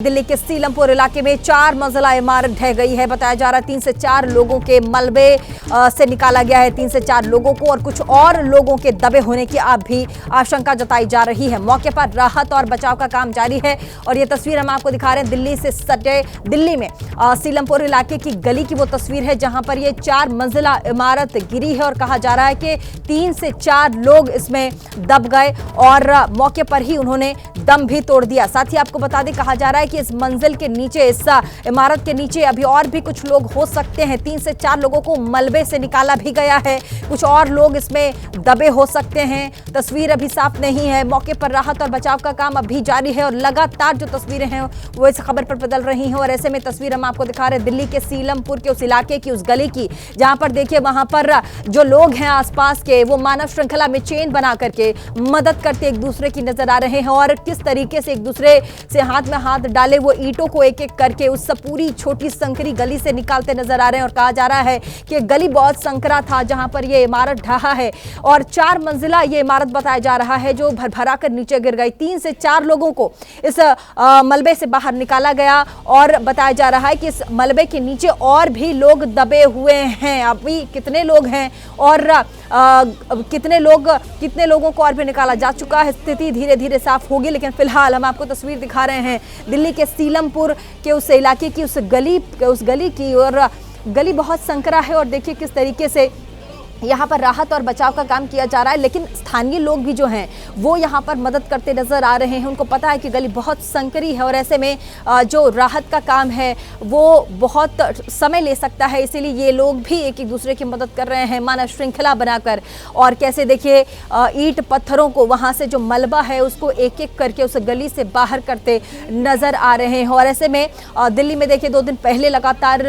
दिल्ली के सीलमपुर इलाके में 4 मंजिला इमारत ढह गई है। बताया जा रहा है 3 से 4 लोगों के मलबे से निकाला गया है। 3 से 4 लोगों को और कुछ और लोगों के दबे होने की भी आशंका जताई जा रही है। मौके पर राहत और बचाव का काम जारी है और ये तस्वीर हम आपको दिखा रहे हैं दिल्ली से सटे दिल्ली में सीलमपुर इलाके की गली की वो तस्वीर है जहां पर ये 4 मंजिला इमारत गिरी है और कहा जा रहा है कि 3 से 4 लोग इसमें दब गए और मौके पर ही उन्होंने दम भी तोड़ दिया। साथ ही आपको बता दें कहा जा रहा है कि इस मंजिल के नीचे, इस इमारत के नीचे अभी और भी कुछ लोग हो सकते हैं। 3 से 4 लोगों को मलबे से निकाला भी गया है, कुछ और लोग इसमें दबे हो सकते हैं। तस्वीर अभी साफ नहीं है। मौके पर राहत और बचाव का काम अभी जारी है और लगातार जो तस्वीरें हैं वो इस खबर पर बदल रही हैं। और ऐसे में तस्वीर हम आपको दिखा रहे हैं दिल्ली के सीलमपुर के उस इलाके की, उस गली की, जहां पर देखिए वहां पर जो लोग हैं आसपास के वो मानव श्रृंखला में चेन बना करके मदद करते एक दूसरे की नजर आ रहे हैं और किस तरीके से एक दूसरे से हाथ में हाथ डाले वो ईंटों को एक एक करके उस पूरी छोटी संकरी गली से निकालते नजर आ रहे हैं। और कहा जा रहा है कि गली बहुत संकरा था जहां पर ये इमारत ढहा है और 4 मंजिला ये इमारत बताया जा रहा है जो भरभरा कर नीचे गिर गई। 3 से 4 लोगों को इस मलबे से बाहर निकाला गया और बताया जा रहा है कि इस मलबे के नीचे और भी लोग दबे हुए हैं। अभी कितने लोग हैं और कितने लोगों को और भी निकाला जा चुका है, स्थिति धीरे धीरे साफ होगी। लेकिन फिलहाल हम आपको तस्वीर दिखा रहे हैं दिल्ली के सीलमपुर के उस इलाके की, उस गली की, और गली बहुत संकरा है और देखिए किस तरीके से यहाँ पर राहत और बचाव का काम किया जा रहा है। लेकिन स्थानीय लोग भी जो हैं वो यहाँ पर मदद करते नजर आ रहे हैं। उनको पता है कि गली बहुत संकरी है और ऐसे में जो राहत का काम है वो बहुत समय ले सकता है, इसीलिए ये लोग भी एक दूसरे की मदद कर रहे हैं मानव श्रृंखला बनाकर। और कैसे देखिए ईंट पत्थरों को, वहाँ से जो मलबा है उसको एक एक करके उस गली से बाहर करते नजर आ रहे हैं। और ऐसे में दिल्ली में देखिए 2 दिन पहले लगातार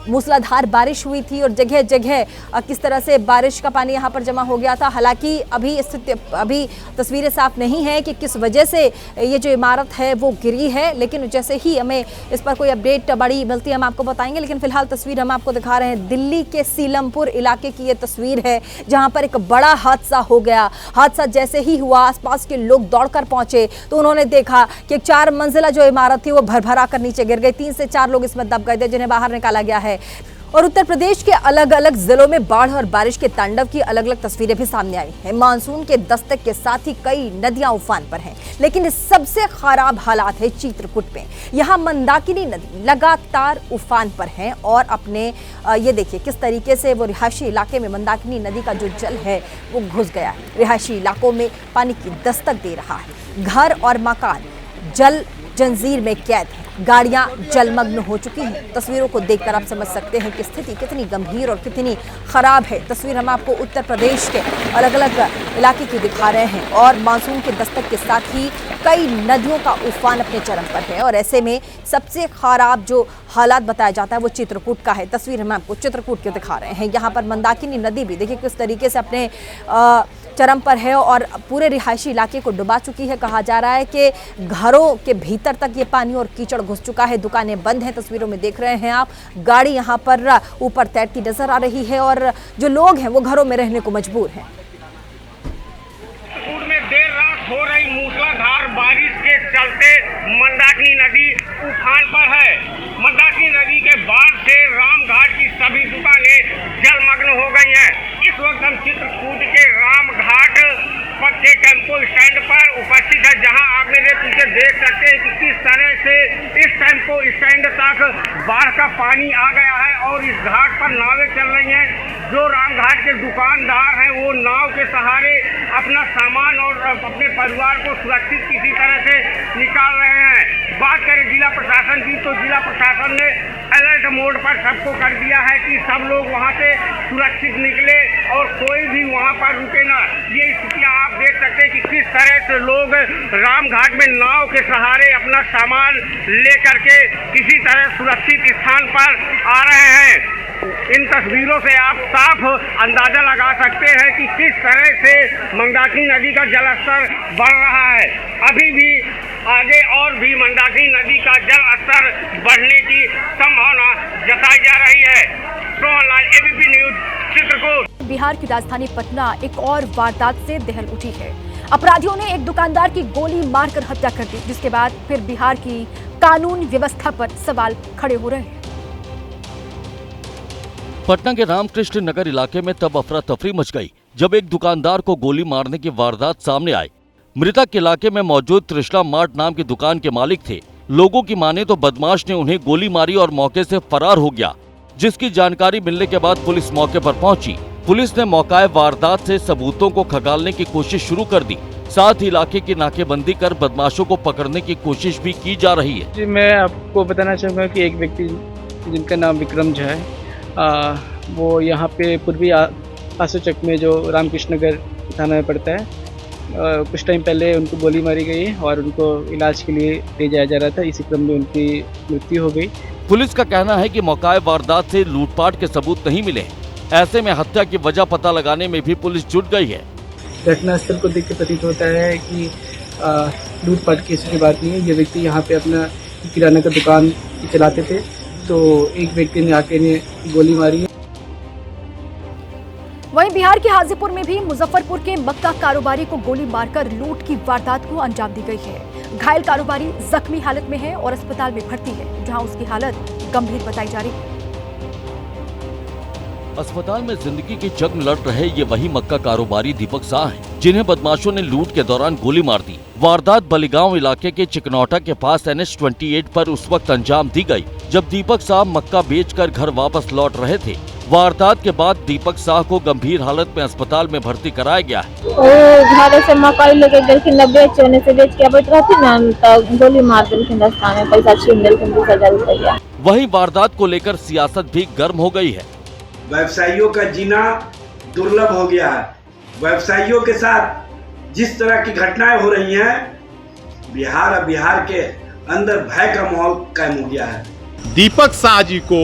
मूसलाधार बारिश हुई थी और जगह जगह किस तरह से बारिश का पानी यहां पर जमा हो गया था। हालांकि अभी तस्वीरें साफ नहीं है कि किस वजह से ये जो इमारत है वो गिरी है, लेकिन जैसे ही हमें इस पर कोई अपडेट बड़ी मिलती है हम आपको बताएंगे। लेकिन फिलहाल तस्वीर हम आपको दिखा रहे हैं दिल्ली के सीलमपुर इलाके की ये तस्वीर है जहां पर एक बड़ा हादसा हो गया। हादसा जैसे ही हुआ आसपास के लोग दौड़कर पहुंचे तो उन्होंने देखा कि 4 मंजिला जो इमारत थी वो भरभरा कर नीचे गिर गई। 3 से 4 लोग इसमें दब गए थे जिन्हें बाहर निकाला गया है। और उत्तर प्रदेश के अलग अलग जिलों में बाढ़ और बारिश के तांडव की अलग अलग तस्वीरें भी सामने आई हैं। मानसून के दस्तक के साथ ही कई नदियां उफान पर हैं, लेकिन सबसे खराब हालात है चित्रकूट में। यहां मंदाकिनी नदी लगातार उफान पर है और अपने ये देखिए किस तरीके से वो रिहायशी इलाके में मंदाकिनी नदी का जो जल है वो घुस गया है। रिहायशी इलाकों में पानी की दस्तक दे रहा है। घर और मकान जल जंजीर में कैद है। गाड़ियां जलमग्न हो चुकी हैं। तस्वीरों को देखकर आप समझ सकते हैं कि स्थिति कितनी गंभीर और कितनी खराब है। तस्वीर हम आपको उत्तर प्रदेश के अलग अलग इलाके की दिखा रहे हैं और मानसून के दस्तक के साथ ही कई नदियों का उफान अपने चरम पर है। और ऐसे में सबसे खराब जो हालात बताया जाता है वो चित्रकूट का है। तस्वीर हम आपको चित्रकूट के दिखा रहे हैं। यहाँ पर मंदाकिनी नदी भी देखिए किस तरीके से अपने चरम पर है और पूरे रिहायशी इलाके को डुबा चुकी है। कहा जा रहा है कि घरों के भीतर तक ये पानी और कीचड़ घुस चुका है। दुकानें बंद हैं, तस्वीरों में देख रहे हैं आप। गाड़ी यहाँ पर ऊपर तैरती नजर आ रही है और जो लोग हैं वो घरों में रहने को मजबूर हैं। में देर रात हो रही मूसलाधार बारिश के चलते मंदाकिनी नदी उफान पर है। मंदाकिनी नदी के बाढ़ से रामघाट की सभी दुकानें जलमग्न हो गई हैं। इस वक्त हम चित्रकूट के रामघाट के टेम्पो स्टैंड पर उपस्थित है, जहां आप मेरे पीछे देख सकते हैं कि किस तरह से इस टेम्पो स्टैंड तक बाढ़ का पानी आ गया है और इस घाट पर नावें चल रही हैं। जो रामघाट के दुकानदार हैं वो नाव के सहारे अपना सामान और अपने परिवार को सुरक्षित किसी तरह से निकाल रहे हैं। बात करें जिला प्रशासन की तो जिला प्रशासन ने अलर्ट मोड पर सबको कर दिया है कि सब लोग वहां से सुरक्षित निकले और कोई भी वहां पर रुके ना। ये स्थितियां आप देख सकते हैं कि किस तरह से लोग रामघाट में नाव के सहारे अपना सामान लेकर के किसी तरह सुरक्षित स्थान पर आ रहे हैं। इन तस्वीरों से आप साफ अंदाजा लगा सकते हैं कि किस तरह से मंदाकिनी नदी का जलस्तर बढ़ रहा है। अभी भी आगे और भी मंदाकिनी नदी का जल स्तर बढ़ने की संभावना जताई जा रही है। Sohanlal, ABP News, Chitrakoot. बिहार की राजधानी पटना एक और वारदात से दहल उठी है। अपराधियों ने एक दुकानदार की गोली मारकर हत्या कर दी, जिसके बाद फिर बिहार की कानून व्यवस्था पर सवाल खड़े हो रहे हैं। पटना के रामकृष्ण नगर इलाके में तब अफरा तफरी मच गई जब एक दुकानदार को गोली मारने की वारदात सामने आई। मृतक इलाके में मौजूद त्रिशला मार्ट नाम की दुकान के मालिक थे। लोगों की माने तो बदमाश ने उन्हें गोली मारी और मौके से फरार हो गया, जिसकी जानकारी मिलने के बाद पुलिस मौके पर पहुंची। पुलिस ने मौका वारदात से सबूतों को खंगालने की कोशिश शुरू कर दी। साथ ही इलाके की नाकेबंदी कर बदमाशों को पकड़ने की कोशिश भी की जा रही है। जी, मैं आपको बताना चाहूँगा कि एक व्यक्ति जिनका नाम विक्रम झा है, वो यहाँ पे पूर्वी आसूचक में जो रामकृष्ण नगर थाना में पड़ता है, कुछ टाइम पहले उनको गोली मारी गई है और उनको इलाज के लिए ले जाया जा रहा था। इसी क्रम में उनकी मृत्यु हो गई। पुलिस का कहना है कि मौका वारदात से लूटपाट के सबूत नहीं मिले। ऐसे में हत्या की वजह पता लगाने में भी पुलिस जुट गई है। घटनास्थल को देख के प्रतीत होता है कि लूटपाट की ऐसी बात नहीं है। ये व्यक्ति यहाँ पे अपना किराना का दुकान चलाते थे, तो एक व्यक्ति ने आके इन्हें गोली मारी है। वहीं बिहार के हाजीपुर में भी मुजफ्फरपुर के मक्का कारोबारी को गोली मारकर लूट की वारदात को अंजाम दी गई है। घायल कारोबारी जख्मी हालत में है और अस्पताल में भर्ती है, जहां उसकी हालत गंभीर बताई जा रही है। अस्पताल में जिंदगी की जंग लड़ रहे ये वही मक्का कारोबारी दीपक शाह हैं, जिन्हें बदमाशों ने लूट के दौरान गोली मार दी। वारदात बलिगांव इलाके के चिकनौटा के पास NH-28 पर उस वक्त अंजाम दी गई जब दीपक शाह मक्का बेचकर घर वापस लौट रहे थे। वारदात के बाद दीपक शाह को गंभीर हालत में अस्पताल में भर्ती कराया गया है। घर से मकई लेके गलखिन बेच ओने से बेच के आबैत रहथिन न, तो गोली मार देलखिन रास्ता में, पैसा छीन लेलखिन 20,000 रुपया। वहीं वारदात को लेकर सियासत भी गर्म हो गई है। व्यवसायियों का जीना दुर्लभ हो गया है। व्यवसायियों के साथ जिस तरह की घटनाएं हो रही हैं, बिहार के अंदर भय का माहौल कायम हो गया है। दीपक शाह जी को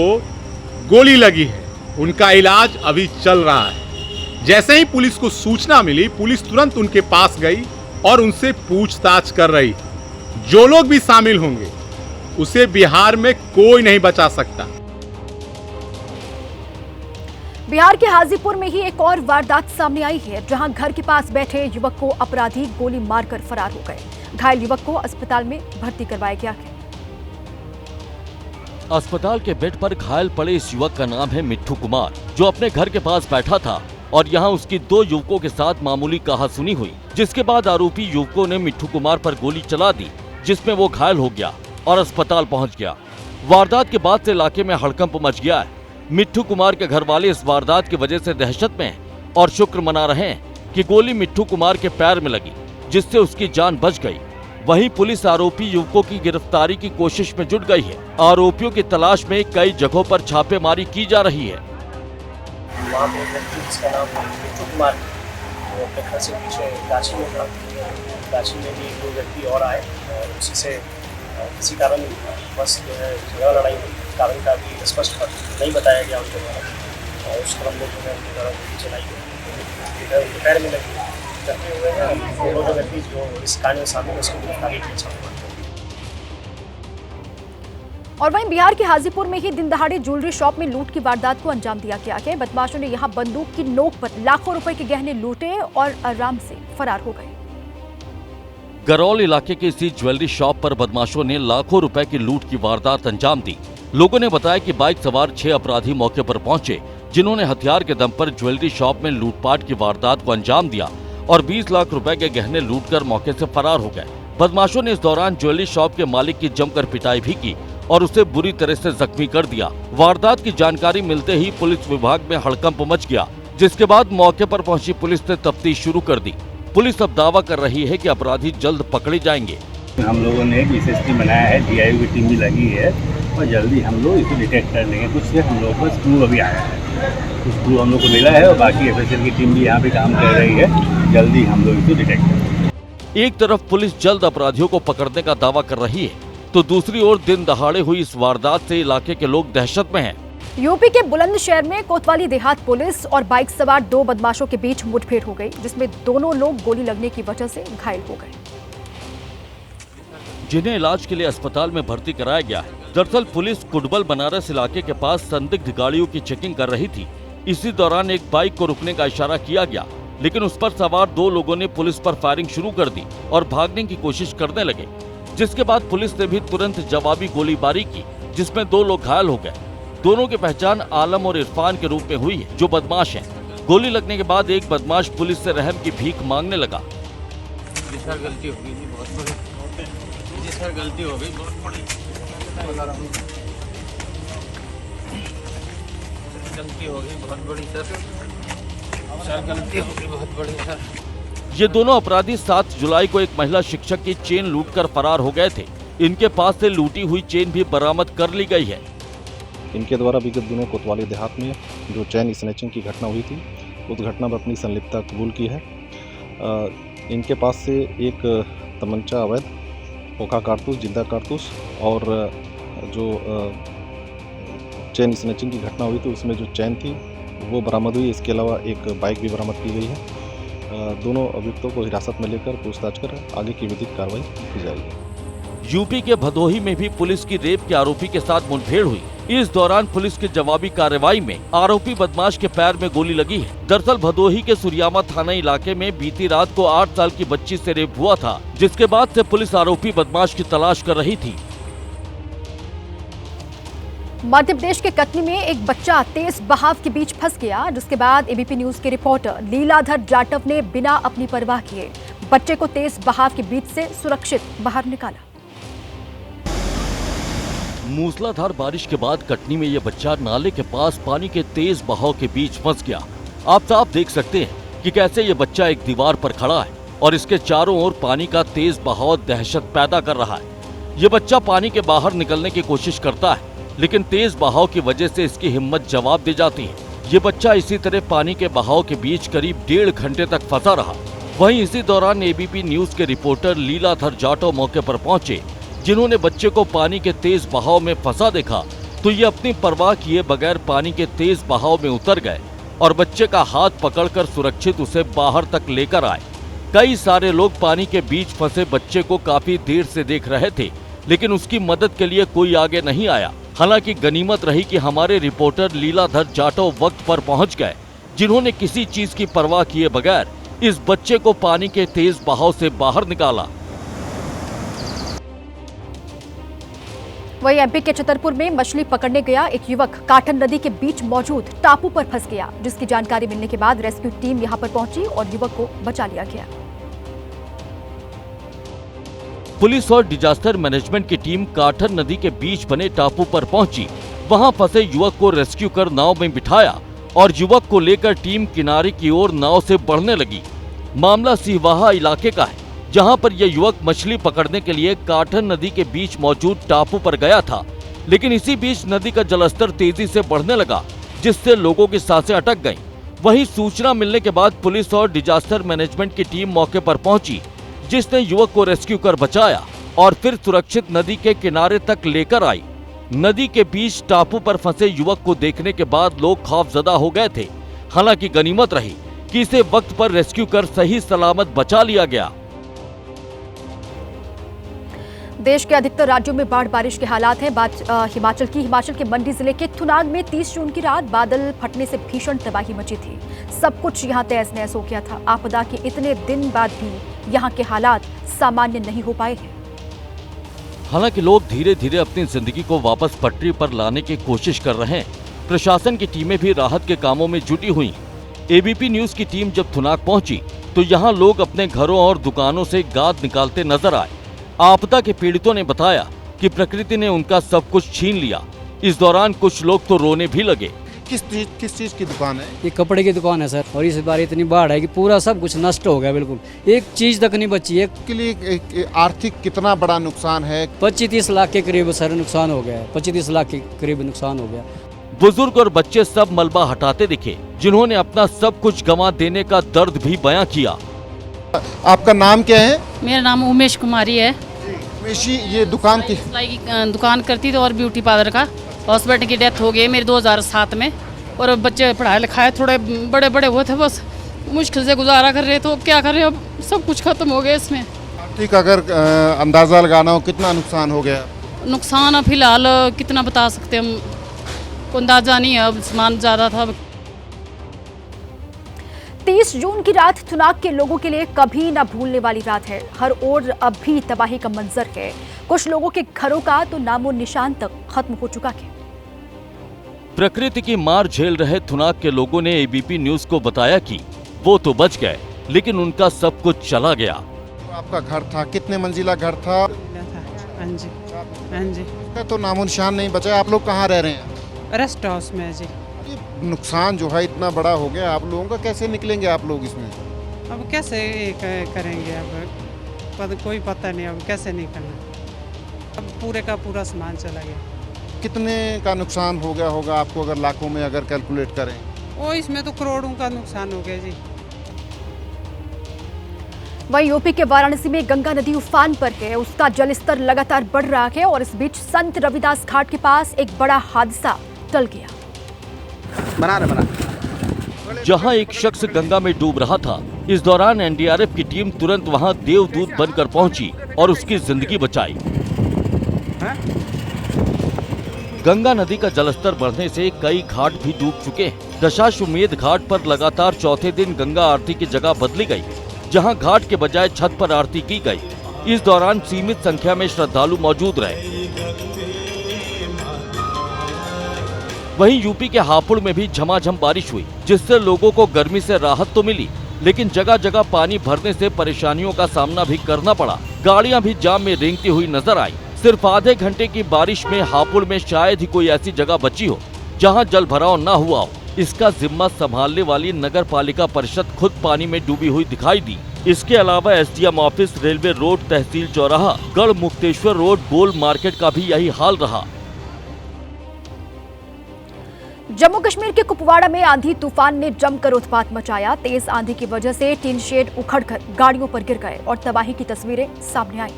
गोली लगी है, उनका इलाज अभी चल रहा है। जैसे ही पुलिस को सूचना मिली, पुलिस तुरंत उनके पास गई और उनसे पूछताछ कर रही। जो लोग भी शामिल होंगे उसे बिहार में कोई नहीं बचा सकता। बिहार के हाजीपुर में ही एक और वारदात सामने आई है, जहां घर के पास बैठे युवक को अपराधी गोली मारकर फरार हो गए। घायल युवक को अस्पताल में भर्ती करवाया गया है। अस्पताल के बेड पर घायल पड़े इस युवक का नाम है मिट्ठू कुमार, जो अपने घर के पास बैठा था और यहां उसकी 2 युवकों के साथ मामूली कहासुनी हुई, जिसके बाद आरोपी युवकों ने मिट्ठू कुमार पर गोली चला दी, जिसमें वो घायल हो गया और अस्पताल पहुंच गया। वारदात के बाद से इलाके में हड़कंप मच गया है। मिट्ठू कुमार के घर वाले इस वारदात की वजह से दहशत में हैं और शुक्र मना रहे हैं कि गोली मिट्ठू कुमार के पैर में लगी, जिससे उसकी जान बच गई। वहीं पुलिस आरोपी युवकों की गिरफ्तारी की कोशिश में जुट गई है। आरोपियों की तलाश में कई जगहों पर छापेमारी की जा रही है। वहाँ पे व्यक्ति जिसका नाम मिट्ठू कुमार, वो अपने घर से पीछे गाछी में था। गाछी में भी 2 व्यक्ति और आए और उसी से किसी कारण बस जो है झगड़ा लड़ाई हुई। कारण का भी स्पष्ट नहीं बताया गया उनके द्वारा, और उस क्रम में जो है उनके द्वारा गोली चलाई गई, उनके पैर में लगी। जख्मी हुए हैं दोनों व्यक्ति जो इस कांड में शामिल है, उसको गिरफ्तारी की जा रही है। और वहीं बिहार के हाजीपुर में ही दिन दहाड़े ज्वेलरी शॉप में लूट की वारदात को अंजाम दिया गया है। बदमाशों ने यहां बंदूक की नोक पर लाखों रुपए के गहने लूटे और आराम से फरार हो गए। गरौल इलाके के इसी ज्वेलरी शॉप पर बदमाशों ने लाखों रुपए की लूट की वारदात अंजाम दी। लोगों ने बताया कि बाइक सवार 6 अपराधी मौके पर पहुंचे, जिन्होंने हथियार के दम पर ज्वेलरी शॉप में लूटपाट की वारदात को अंजाम दिया और 20 लाख रुपए के गहने लूटकर मौके से फरार हो गए। बदमाशों ने इस दौरान ज्वेलरी शॉप के मालिक की जमकर पिटाई भी की और उसे बुरी तरह से जख्मी कर दिया। वारदात की जानकारी मिलते ही पुलिस विभाग में हड़कंप मच गया, जिसके बाद मौके पर पहुंची पुलिस ने तफ्तीश शुरू कर दी। पुलिस अब दावा कर रही है कि अपराधी जल्द पकड़े जाएंगे। हम लोगों ने एक विशेष टीम बनाया है, DIU की टीम भी लगी है और जल्दी हम लोग इसे डिटेक्ट कर लेंगे। कुछ से हम लोगों को क्लू अभी आया है, कुछ क्लू हम लोग को मिला है और बाकी FSL की टीम भी यहाँ पे काम कर रही है। जल्दी हम लोग इसे डिटेक्ट करेंगे। एक तरफ पुलिस जल्द अपराधियों को पकड़ने का दावा कर रही है, तो दूसरी ओर दिन दहाड़े हुई इस वारदात से इलाके के लोग दहशत में हैं। यूपी के बुलंदशहर में कोतवाली देहात पुलिस और बाइक सवार 2 बदमाशों के बीच मुठभेड़ हो गई, जिसमें दोनों लोग गोली लगने की वजह से घायल हो गए, जिन्हें इलाज के लिए अस्पताल में भर्ती कराया गया है। दरअसल पुलिस कुडबल बनारस इलाके के पास संदिग्ध गाड़ियों की चेकिंग कर रही थी। इसी दौरान एक बाइक को रुकने का इशारा किया गया, लेकिन उस पर सवार 2 लोगों ने पुलिस पर फायरिंग शुरू कर दी और भागने की कोशिश करने लगे। जिसके बाद पुलिस ने भी तुरंत जवाबी गोलीबारी की, जिसमें 2 लोग घायल हो गए। दोनों की पहचान आलम और इरफान के रूप में हुई है, जो बदमाश हैं। गोली लगने के बाद एक बदमाश पुलिस से रहम की भीख मांगने लगा। सर गलती हो गई बहुत बड़ी। जी सर गलती हो गई बहुत बड़ी। गलती हो गई बहुत बड़ी सर। सर गलती हो गई बहुत बड़ी सर। ये दोनों अपराधी 7 जुलाई को एक महिला शिक्षक की चेन लूटकर फरार हो गए थे। इनके पास से लूटी हुई चेन भी बरामद कर ली गई है। इनके द्वारा विगत दिनों कोतवाली देहात में जो चैन स्नैचिंग की घटना हुई थी, उस घटना में अपनी संलिप्तता कबूल की है। इनके पास से एक तमंचा अवैध, पोखा कारतूस, जिंदा कारतूस और जो चैन स्नैचिंग की घटना हुई थी उसमें जो चैन थी वो बरामद हुई। इसके अलावा एक बाइक भी बरामद की गई है। दोनों अभियुक्तों को हिरासत में लेकर पूछताछ कर आगे की विधिक कार्रवाई की जाएगी। यूपी के भदोही में भी पुलिस की रेप के आरोपी के साथ मुठभेड़ हुई। इस दौरान पुलिस की जवाबी कार्रवाई में आरोपी बदमाश के पैर में गोली लगी है। दरअसल भदोही के सुरियामा थाना इलाके में बीती रात को 8 साल की बच्ची से रेप हुआ था, जिसके बाद से पुलिस आरोपी बदमाश की तलाश कर रही थी। मध्य प्रदेश के कटनी में एक बच्चा तेज बहाव के बीच फंस गया, जिसके बाद एबीपी न्यूज के रिपोर्टर लीलाधर जाटव ने बिना अपनी परवाह किए बच्चे को तेज बहाव के बीच से सुरक्षित बाहर निकाला। मूसलाधार बारिश के बाद कटनी में यह बच्चा नाले के पास पानी के तेज बहाव के बीच फंस गया। आप साफ देख सकते हैं कि कैसे ये बच्चा एक दीवार पर खड़ा है और इसके चारों ओर पानी का तेज बहाव दहशत पैदा कर रहा है। ये बच्चा पानी के बाहर निकलने की कोशिश करता है, लेकिन तेज बहाव की वजह से इसकी हिम्मत जवाब दे जाती है। ये बच्चा इसी तरह पानी के बहाव के बीच करीब 1.5 घंटे तक फंसा रहा। वहीं इसी दौरान एबीपी न्यूज के रिपोर्टर लीलाधर जाटव मौके पर पहुंचे, जिन्होंने बच्चे को पानी के तेज बहाव में फंसा देखा तो ये अपनी परवाह किए बगैर पानी के तेज बहाव में उतर गए और बच्चे का हाथ पकड़कर सुरक्षित उसे बाहर तक लेकर आए। कई सारे लोग पानी के बीच फंसे बच्चे को काफी देर से देख रहे थे, लेकिन उसकी मदद के लिए कोई आगे नहीं आया। हालांकि गनीमत रही कि हमारे रिपोर्टर लीलाधर जाटव वक्त पर पहुंच गए, जिन्होंने किसी चीज की परवाह किए बगैर इस बच्चे को पानी के तेज बहाव से बाहर निकाला। वहीं एमपी के छतरपुर में मछली पकड़ने गया एक युवक काठन नदी के बीच मौजूद टापू पर फंस गया, जिसकी जानकारी मिलने के बाद रेस्क्यू टीम यहां पर पहुंची और युवक को बचा लिया गया। पुलिस और डिजास्टर मैनेजमेंट की टीम काठन नदी के बीच बने टापू पर पहुंची। वहां फंसे युवक को रेस्क्यू कर नाव में बिठाया और युवक को लेकर टीम किनारे की ओर नाव से बढ़ने लगी। मामला सिहवाहा इलाके का है, जहां पर यह युवक मछली पकड़ने के लिए काठन नदी के बीच मौजूद टापू पर गया था, लेकिन इसी बीच नदी का जलस्तर तेजी से बढ़ने लगा, जिससे लोगों की सांसें अटक गईं। वहीं सूचना मिलने के बाद पुलिस और डिजास्टर मैनेजमेंट की टीम मौके पर पहुंची, जिसने युवक को रेस्क्यू कर बचाया और फिर सुरक्षित नदी के किनारे तक लेकर आई। नदी के बीच टापू पर फंसे युवक को देखने के बाद लोग खौफजदा हो गए थे। हालांकि गनीमत रही कि इसे वक्त पर रेस्क्यू कर सही सलामत बचा लिया गया। देश के अधिकतर राज्यों में बाढ़ बारिश के हालात हैं। हिमाचल के मंडी जिले के थुनाग में 30 जून की रात बादल फटने से भीषण तबाही मची थी। सब कुछ यहां तहस नहस हो गया था। आपदा के इतने दिन बाद भी यहां के हालात सामान्य नहीं हो पाए हैं। हालांकि लोग धीरे धीरे अपनी जिंदगी को वापस पटरी पर लाने की कोशिश कर रहे हैं। प्रशासन की टीमें भी राहत के कामों में जुटी हुई। एबीपी न्यूज की टीम जब थुनाग पहुंची तो यहाँ लोग अपने घरों और दुकानों से गाद निकालते नजर आए। आपदा के पीड़ितों ने बताया कि प्रकृति ने उनका सब कुछ छीन लिया। इस दौरान कुछ लोग तो रोने भी लगे। किस चीज की दुकान है? ये कपड़े की दुकान है सर, और इस बार इतनी बाढ़ है कि पूरा सब कुछ नष्ट हो गया, बिल्कुल एक चीज तक नहीं बची है। के लिए आर्थिक कितना बड़ा नुकसान है? 25-30 लाख के करीब सर नुकसान हो गया है। 25-30 लाख के करीब नुकसान हो गया। बुजुर्ग और बच्चे सब मलबा हटाते दिखे, जिन्होंने अपना सब कुछ गंवा देने का दर्द भी बयां किया। आपका नाम क्या है? मेरा नाम उमेश कुमारी है। उमेश जी, ये दुकान की दुकान करती थी और ब्यूटी पार्लर का। हॉस्पिटल की डेथ हो गई मेरी 2007 में, और बच्चे पढ़ाए लिखाए थोड़े बड़े बड़े हुए थे, बस मुश्किल से गुजारा कर रहे, तो क्या कर रहे, अब सब कुछ खत्म हो गया इसमें। ठीक, अगर अंदाजा लगाना हो कितना नुकसान हो गया? नुकसान फिलहाल कितना बता सकते हम, अंदाजा नहीं है, अब सामान ज़्यादा था। 30 जून की रात थुनाग के लोगों के लिए कभी न भूलने वाली रात है। हर ओर अब भी तबाही का मंजर है। कुछ लोगों के घरों का तो नामो निशान तक खत्म हो चुका है। प्रकृति की मार झेल रहे थुनाग के लोगों ने एबीपी न्यूज को बताया कि वो तो बच गए, लेकिन उनका सब कुछ चला गया। आपका घर था, कितने मंजिला घर था? हाँ जी। तो नामो निशान नहीं बचा। आप लोग कहाँ रह रहे हैं? रेस्ट हाउस में जी। नुकसान जो है इतना बड़ा हो गया, आप लोगों का कैसे निकलेंगे आप लोग इसमें? अब कैसे करेंगे? अब कोई पता नहीं अब कैसे निकलना। अब पूरे का पूरा सामान चला गया। कितने का नुकसान हो गया होगा आपको, अगर लाखों में अगर कैलकुलेट करें? वो इसमें तो करोड़ों का नुकसान हो गया जी। वहीं यूपी के वाराणसी में गंगा नदी उफान पर है। उसका जलस्तर लगातार बढ़ रहा है और इस बीच संत रविदास घाट के पास एक बड़ा हादसा टल गया। जहां एक शख्स गंगा में डूब रहा था, इस दौरान एनडीआरएफ की टीम तुरंत वहां देवदूत बनकर पहुंची और उसकी जिंदगी बचाई। गंगा नदी का जलस्तर बढ़ने से कई घाट भी डूब चुके हैं। दशाश्वमेध घाट पर लगातार चौथे दिन गंगा आरती की जगह बदली गई, जहां घाट के बजाय छत पर आरती की गई। इस दौरान सीमित संख्या में श्रद्धालु मौजूद रहे। वहीं यूपी के हापुड़ में भी झमाझम बारिश हुई, जिससे लोगों को गर्मी से राहत तो मिली, लेकिन जगह जगह पानी भरने से परेशानियों का सामना भी करना पड़ा। गाड़ियां भी जाम में रेंगती हुई नजर आई। सिर्फ आधे घंटे की बारिश में हापुड़ में शायद ही कोई ऐसी जगह बची हो जहां जल भराव न हुआ हो। इसका जिम्मा संभालने वाली नगर पालिका परिषद खुद पानी में डूबी हुई दिखाई दी। इसके अलावा एसडीएम ऑफिस, रेलवे रोड, तहसील चौराहा, गढ़ मुक्तेश्वर रोड, गोल मार्केट का भी यही हाल रहा। जम्मू कश्मीर के कुपवाड़ा में आंधी तूफान ने जमकर उत्पात मचाया। तेज आंधी की वजह से टीन शेड उखड़कर गाड़ियों पर गिर गए और तबाही की तस्वीरें सामने आई।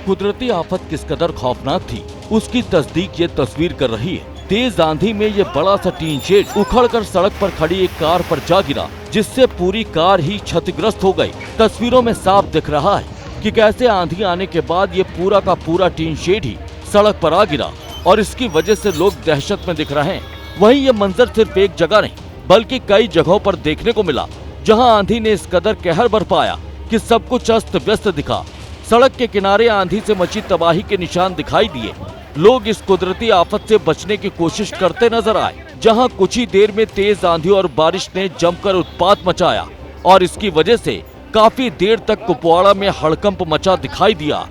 कुदरती आफत किस कदर खौफनाक थी, उसकी तस्दीक ये तस्वीर कर रही है। तेज आंधी में ये बड़ा सा टीन शेड उखड़कर सड़क पर खड़ी एक कार पर जा गिरा, जिससे पूरी कार ही क्षतिग्रस्त हो गई। तस्वीरों में साफ दिख रहा है कि कैसे आंधी आने के बाद ये पूरा का पूरा टीन शेड ही सड़क पर आ गिरा और इसकी वजह से लोग दहशत में दिख रहे हैं। वहीं ये मंजर सिर्फ एक जगह नहीं, बल्कि कई जगहों पर देखने को मिला, जहां आंधी ने इस कदर कहर बरपाया कि सब कुछ अस्त व्यस्त दिखा। सड़क के किनारे आंधी से मची तबाही के निशान दिखाई दिए। लोग इस कुदरती आफत से बचने की कोशिश करते नजर आए, जहां कुछ ही देर में तेज आंधी और बारिश ने जमकर उत्पात मचाया और इसकी वजह से काफी देर तक कुपवाड़ा में हड़कंप मचा दिखाई दिया।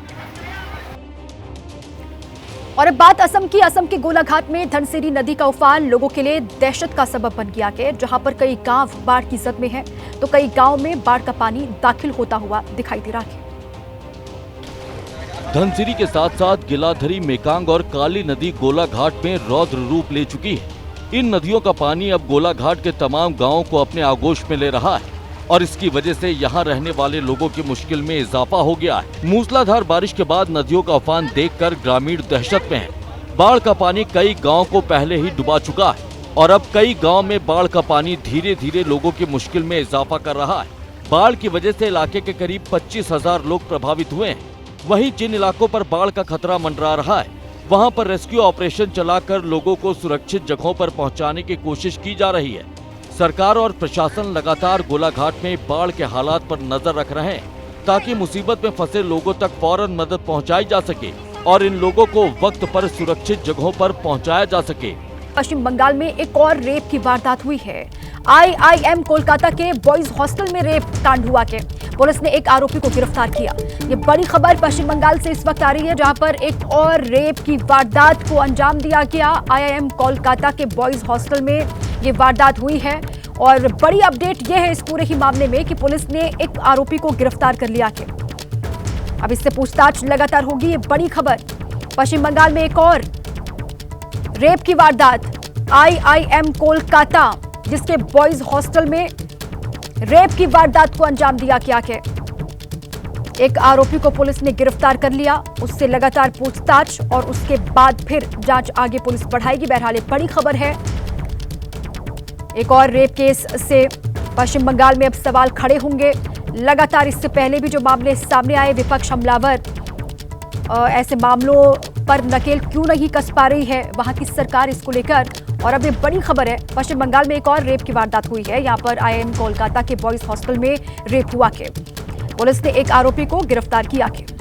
और अब बात असम की। असम के गोलाघाट में धनसिरी नदी का उफान लोगों के लिए दहशत का सबब बन गया है, जहां पर कई गांव बाढ़ की जद में हैं, तो कई गांव में बाढ़ का पानी दाखिल होता हुआ दिखाई दे रहा है। धनसिरी के साथ साथ गिलाधरी, मेकांग और काली नदी गोलाघाट में रौद्र रूप ले चुकी है। इन नदियों का पानी अब गोलाघाट के तमाम गाँवों को अपने आगोश में ले रहा है और इसकी वजह से यहाँ रहने वाले लोगों की मुश्किल में इजाफा हो गया है। मूसलाधार बारिश के बाद नदियों का उफान देखकर ग्रामीण दहशत में हैं। बाढ़ का पानी कई गांव को पहले ही डुबा चुका है और अब कई गांव में बाढ़ का पानी धीरे धीरे लोगों की मुश्किल में इजाफा कर रहा है। बाढ़ की वजह से इलाके के करीब 25,000 लोग प्रभावित हुए हैं। वहीं जिन इलाकों पर बाढ़ का खतरा मंडरा रहा है, वहाँ पर रेस्क्यू ऑपरेशन चलाकर लोगों को सुरक्षित जगहों पर पहुँचाने की कोशिश की जा रही है। सरकार और प्रशासन लगातार गोलाघाट में बाढ़ के हालात पर नजर रख रहे हैं, ताकि मुसीबत में फंसे लोगों तक फौरन मदद पहुंचाई जा सके और इन लोगों को वक्त पर सुरक्षित जगहों पर पहुंचाया जा सके। पश्चिम बंगाल में एक और रेप की वारदात हुई है। IIM कोलकाता के बॉयज हॉस्टल में रेप कांड हुआ है। पुलिस ने एक आरोपी को गिरफ्तार किया। ये बड़ी खबर पश्चिम बंगाल से इस वक्त आ रही है, जहां पर एक और रेप की वारदात को अंजाम दिया गया। IIM कोलकाता के बॉयज हॉस्टल में ये वारदात हुई है और बड़ी अपडेट ये है इस पूरे ही मामले में कि पुलिस ने एक आरोपी को गिरफ्तार कर लिया है। अब इससे पूछताछ लगातार होगी। ये बड़ी खबर, पश्चिम बंगाल में एक और रेप की वारदात। IIM कोलकाता जिसके बॉयज हॉस्टल में रेप की वारदात को अंजाम दिया गया है। एक आरोपी को पुलिस ने गिरफ्तार कर लिया, उससे लगातार पूछताछ और उसके बाद फिर जांच आगे पुलिस बढ़ाएगी। बहरहाल बड़ी खबर है। एक और रेप केस से पश्चिम बंगाल में अब सवाल खड़े होंगे। लगातार इससे पहले भी जो मामले सामने आए, विपक्ष हमलावर ऐसे मामलों पर नकेल क्यों नहीं कस पा रही है, वहां की सरकार इसको लेकर और अब ये बड़ी खबर है, पश्चिम बंगाल में एक और रेप की वारदात हुई है। यहाँ पर IIM कोलकाता के बॉयज हॉस्टल में रेप हुआ के पुलिस ने एक आरोपी को गिरफ्तार किया के